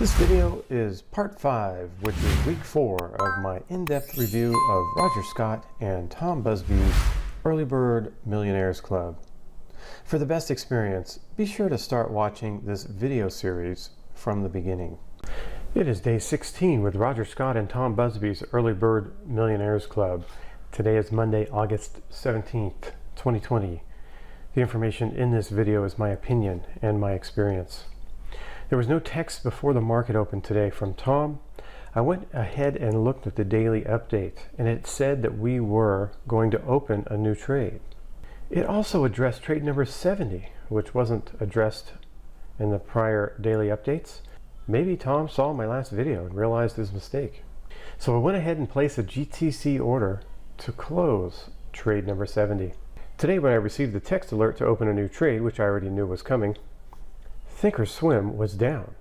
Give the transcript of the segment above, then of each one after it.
This video is part 5, which is week 4 of my in-depth review of Roger Scott and Tom Busby's Early Bird Millionaires Club. For the best experience, be sure to start watching this video series from the beginning. It is day 16 with Roger Scott and Tom Busby's Early Bird Millionaires Club. Today is Monday, August 17th, 2020. The information in this video is my opinion and my experience. There was no text before the market opened today from Tom. I went ahead and looked at the daily update, and it said that we were going to open a new trade. It also addressed trade number 70, which wasn't addressed in the prior daily updates. Maybe Tom saw my last video and realized his mistake. So I went ahead and placed a GTC order to close trade number 70. Today, when I received the text alert to open a new trade, which I already knew was coming, Thinkorswim was down.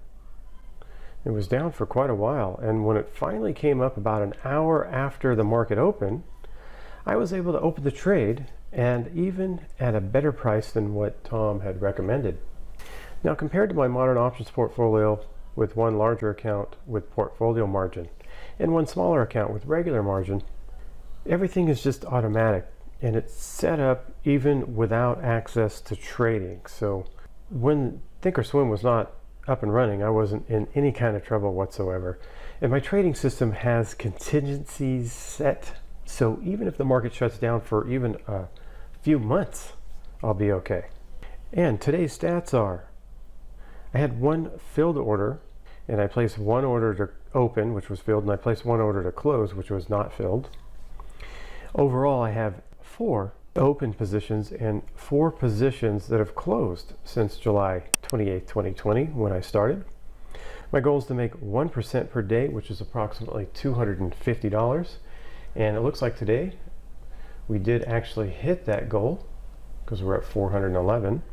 It was down for quite a while, and when it finally came up about an hour after the market opened, I was able to open the trade, and even at a better price than what Tom had recommended. Now, compared to my modern options portfolio with one larger account with portfolio margin and one smaller account with regular margin, everything is just automatic, and it's set up even without access to trading. So when Thinkorswim was not up and running, I wasn't in any kind of trouble whatsoever. And my trading system has contingencies set, so even if the market shuts down for even a few months, I'll be okay. And today's stats are, I had one filled order, and I placed one order to open, which was filled, and I placed one order to close, which was not filled. Overall, I have 4 open positions and 4 positions that have closed since July 28, 2020, when I started. My goal is to make 1% per day, which is approximately $250. And it looks like today we did actually hit that goal because we're at 411.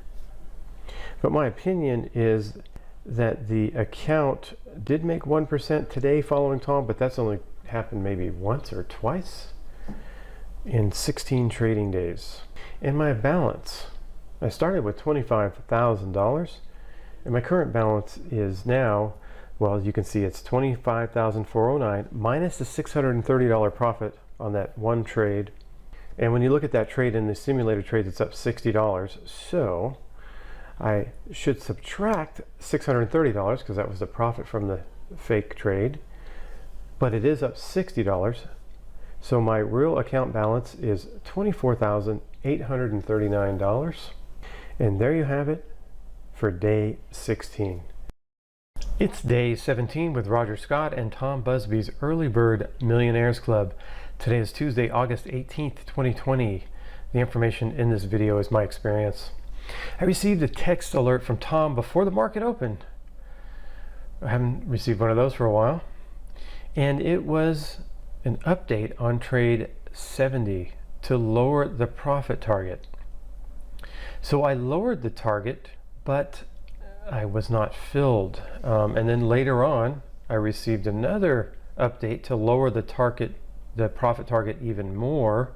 But my opinion is that the account did make 1% today following Tom, but that's only happened maybe once or twice in 16 trading days. And my balance, I started with $25,000, and my current balance is now, well, you can see it's $25,409 minus the $630 profit on that one trade. And when you look at that trade in the simulator trade, it's up $60. So I should subtract $630 because that was the profit from the fake trade, but it is up $60. So my real account balance is $24,839. And there you have it for day 16. It's day 17 with Roger Scott and Tom Busby's Early Bird Millionaires Club. Today is Tuesday, August 18th, 2020. The information in this video is my experience. I received a text alert from Tom before the market opened. I haven't received one of those for a while. And it was an update on trade 70 to lower the profit target. So I lowered the target, but I was not filled. And then later on, I received another update to lower the profit target even more,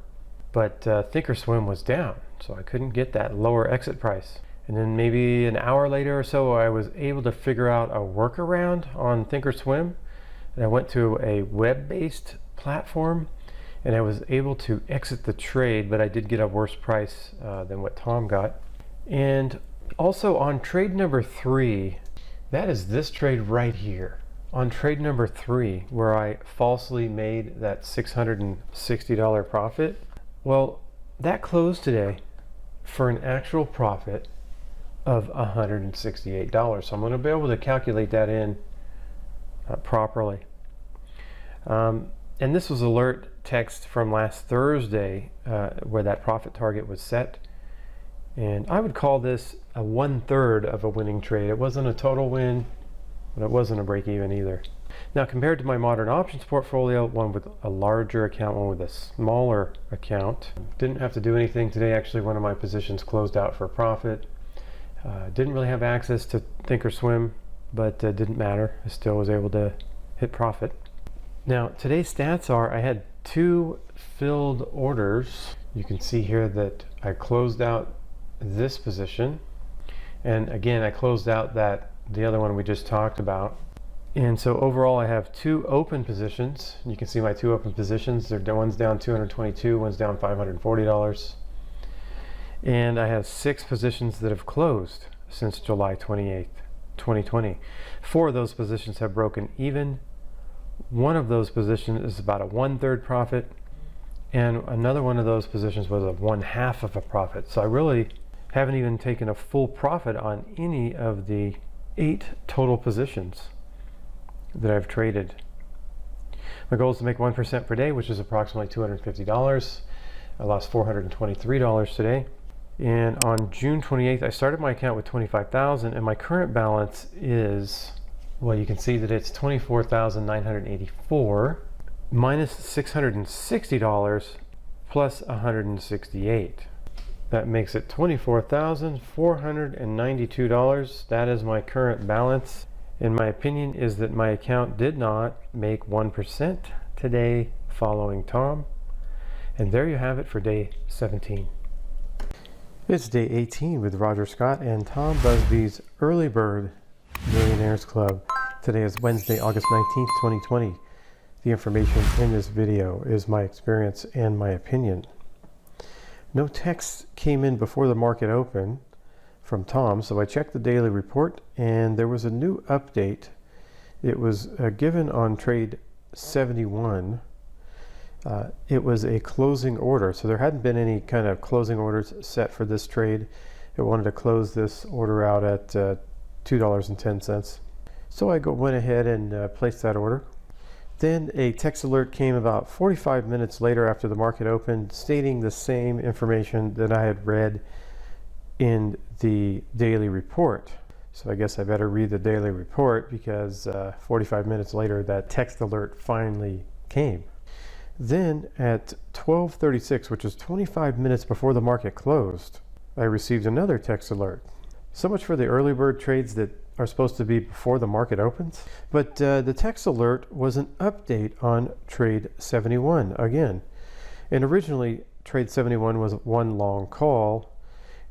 but Thinkorswim was down, so I couldn't get that lower exit price. And then maybe an hour later or so, I was able to figure out a workaround on Thinkorswim, and I went to a web-based platform, and I was able to exit the trade, but I did get a worse price than what Tom got. And also on trade number 3, that is this trade right here. On trade number 3, where I falsely made that $660 profit, well, that closed today for an actual profit of $168. So I'm going to be able to calculate that in properly. And this was alert text from last Thursday where that profit target was set. And I would call this a 1/3 of a winning trade. It wasn't a total win, but it wasn't a break even either. Now, compared to my modern options portfolio, one with a larger account, one with a smaller account, didn't have to do anything today. Actually, one of my positions closed out for profit. Didn't really have access to Thinkorswim, but didn't matter. I still was able to hit profit. Now, today's stats are, I had 2 filled orders. You can see here that I closed out this position, and again I closed out the other one we just talked about. And so overall I have 2 open positions. You can see my 2 open positions. One's down $222, one's down $540. And I have 6 positions that have closed since July 28th, 2020. 4 of those positions have broken even. One of those positions is about a 1/3 profit, and another one of those positions was a 1/2 of a profit. So I really haven't even taken a full profit on any of the 8 total positions that I've traded. My goal is to make 1% per day, which is approximately $250. I lost $423 today. And on June 28th, I started my account with $25,000, and my current balance is, well, you can see that it's $24,984 minus $660 plus $168. That makes it $24,492. That is my current balance. And my opinion is that my account did not make 1% today following Tom. And there you have it for day 17. It's day 18 with Roger Scott and Tom Busby's Early Bird Millionaires Club. Today is Wednesday, August 19th, 2020. The information in this video is my experience and my opinion. No text came in before the market opened from Tom, so I checked the daily report and there was a new update. It was given on trade 71. It was a closing order, so there hadn't been any kind of closing orders set for this trade. It wanted to close this order out at $2.10. So I went ahead and placed that order. Then a text alert came about 45 minutes later after the market opened, stating the same information that I had read in the daily report. So I guess I better read the daily report, because 45 minutes later that text alert finally came. Then at 12:36, which is 25 minutes before the market closed, I received another text alert. So much for the early bird trades that are supposed to be before the market opens. But the text alert was an update on trade 71 again. And originally trade 71 was one long call,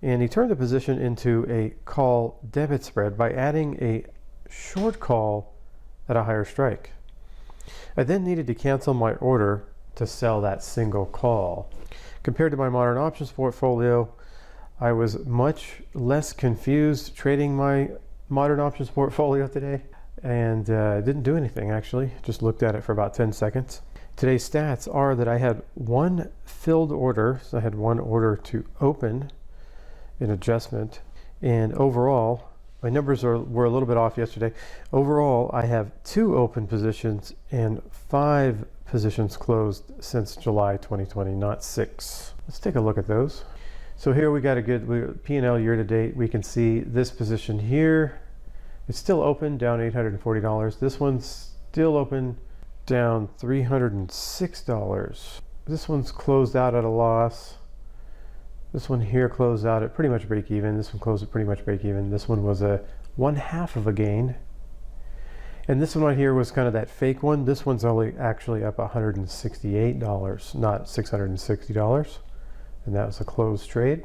and he turned the position into a call debit spread by adding a short call at a higher strike. I then needed to cancel my order to sell that single call. Compared to my modern options portfolio, I was much less confused trading my modern options portfolio today, and didn't do anything actually, just looked at it for about 10 seconds. Today's stats are that I had 1 filled order, so I had 1 order to open in adjustment, and overall my numbers were a little bit off yesterday. Overall I have 2 open positions and 5 positions closed since July 2020, not 6. Let's take a look at those. So here we got a good P&L year to date. We can see this position here, it's still open, down $840. This one's still open, down $306. This one's closed out at a loss. This one here closed out at pretty much break even. This one closed at pretty much break even. This one was a 1/2 of a gain. And this one right here was kind of that fake one. This one's only actually up $168, not $660. And that was a closed trade.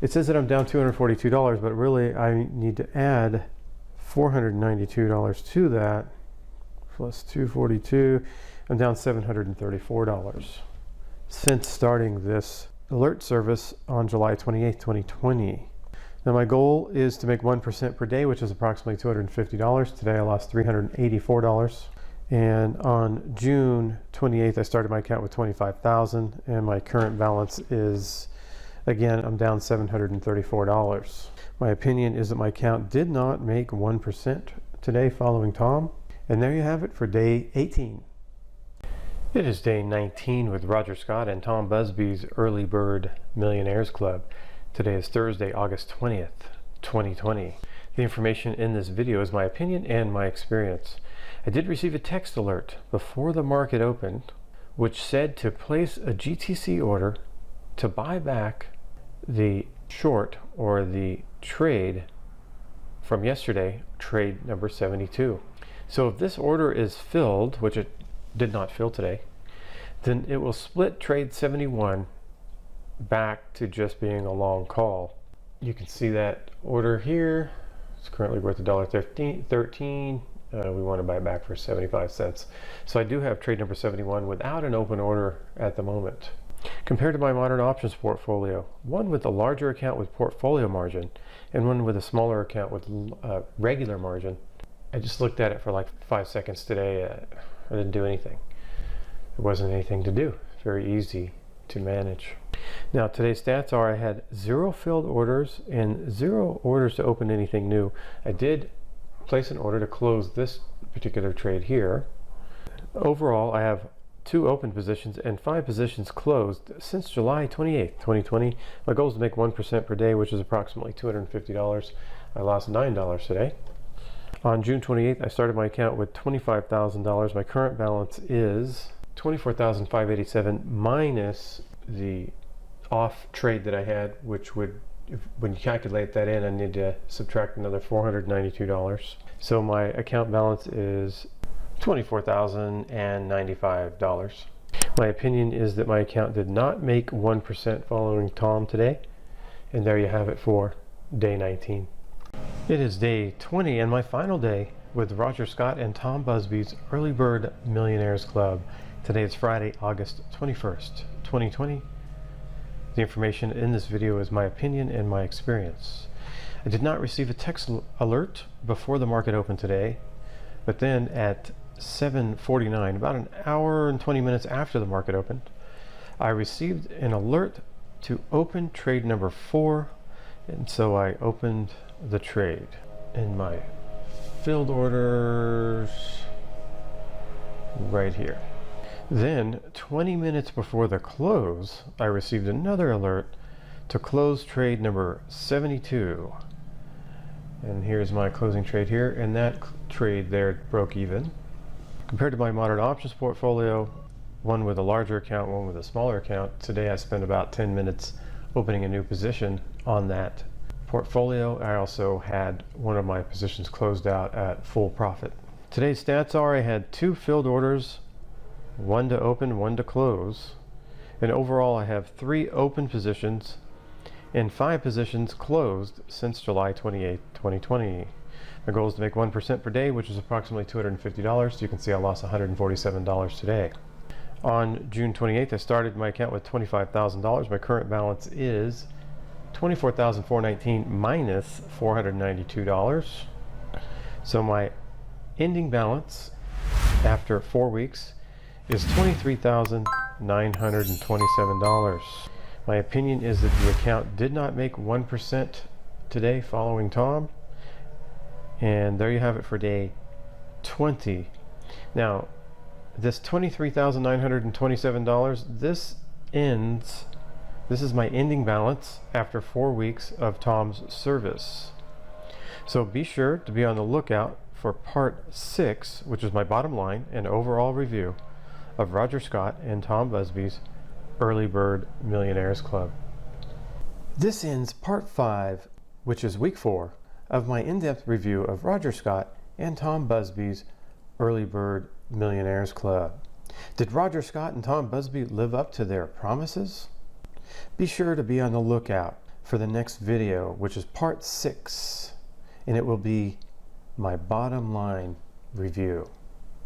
It says that I'm down $242, but really I need to add $492 to that, plus $242. I'm down $734 since starting this alert service on July 28th, 2020. Now my goal is to make 1% per day, which is approximately $250. Today I lost $384. And on June 28th, I started my account with $25,000, and my current balance is, again, I'm down $734. My opinion is that my account did not make 1% today following Tom. And there you have it for day 18. It is day 19 with Roger Scott and Tom Busby's Early Bird Millionaires Club. Today is Thursday, August 20th, 2020. The information in this video is my opinion and my experience. I did receive a text alert before the market opened, which said to place a GTC order to buy back the short or the trade from yesterday, trade number 72. So if this order is filled, which it did not fill today, then it will split trade 71 back to just being a long call. You can see that order here. It's currently worth $1.13. We want to buy it back for 75 cents. So I do have trade number 71 without an open order at the moment. Compared to my modern options portfolio, one with a larger account with portfolio margin and one with a smaller account with regular margin, I just looked at it for like 5 seconds today. I didn't do anything. There wasn't anything to do. Very easy to manage. Now today's stats are I had 0 filled orders and 0 orders to open anything new. I did place an order to close this particular trade here. Overall, I have 2 open positions and 5 positions closed since July 28th, 2020. My goal is to make 1% per day, which is approximately $250. I lost $9 today. On June 28th, I started my account with $25,000. My current balance is $24,587 minus the off trade that I had, which would, when you calculate that in, I need to subtract another $492. So my account balance is $24,095. My opinion is that my account did not make 1% following Tom today. And there you have it for day 19. It is day 20 and my final day with Roger Scott and Tom Busby's Early Bird Millionaires Club. Today is Friday, August 21st, 2020. The information in this video is my opinion and my experience. I did not receive a text alert before the market opened today, but then at 7:49, about an hour and 20 minutes after the market opened, I received an alert to open trade number 4, and so I opened the trade. In my filled orders right here. Then 20 minutes before the close, I received another alert to close trade number 72. And here's my closing trade here, and that trade there broke even. Compared to my modern options portfolio, one with a larger account, one with a smaller account, today I spent about 10 minutes opening a new position on that portfolio. I also had one of my positions closed out at full profit. Today's stats are I had 2 filled orders, 1 to open, 1 to close, and overall I have 3 open positions and 5 positions closed since July 28, 2020. My goal is to make 1% per day, which is approximately $250. You can see I lost $147 today. On June 28th, I started my account with $25,000. My current balance is $24,419 minus $492. So my ending balance after 4 weeks is $23,927. My opinion is that the account did not make 1% today following Tom. And there you have it for day 20. Now, this $23,927, this is my ending balance after 4 weeks of Tom's service. So be sure to be on the lookout for part 6, which is my bottom line and overall review of Roger Scott and Tom Busby's Early Bird Millionaires Club. This ends part 5, which is week 4 of my in-depth review of Roger Scott and Tom Busby's Early Bird Millionaires Club. Did Roger Scott and Tom Busby live up to their promises? Be sure to be on the lookout for the next video, which is part 6, and it will be my bottom line review.